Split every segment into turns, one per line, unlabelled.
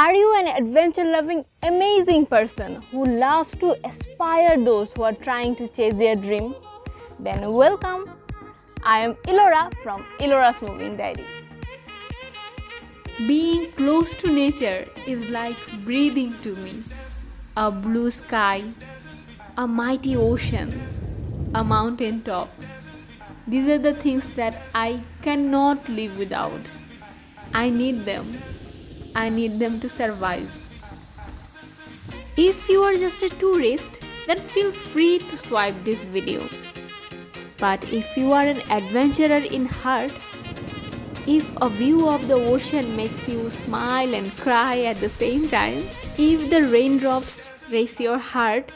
Are you an adventure-loving, amazing person who loves to aspire those who are trying to chase their dream? Then welcome! I am Elora from Elora's Moving Diary.
Being close to nature is like breathing to me. A blue sky, a mighty ocean, a mountain top. These are the things that I cannot live without. I need them. I need them to survive. If you are just a tourist, then feel free to swipe this video. But if you are an adventurer in heart, if a view of the ocean makes you smile and cry at the same time, if the raindrops raise your heart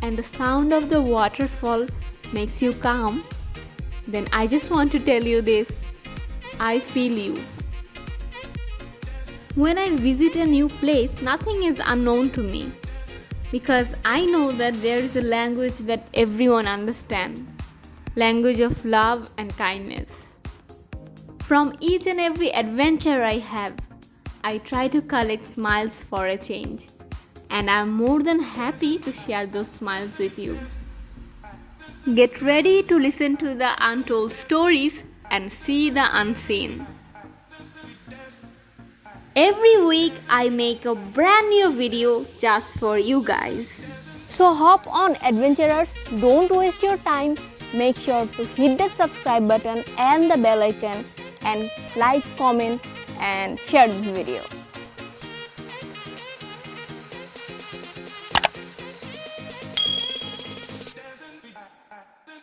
and the sound of the waterfall makes you calm, then I just want to tell you this: I feel you. When I visit a new place, nothing is unknown to me because I know that there is a language that everyone understands, language of love and kindness. From each and every adventure I have, I try to collect smiles for a change, and I'm more than happy to share those smiles with you. Get ready to listen to the untold stories and see the unseen. Every week I make a brand new video just for you guys.
So hop on, adventurers, don't waste your time. Make sure to hit the subscribe button and the bell icon and like, comment and share this video.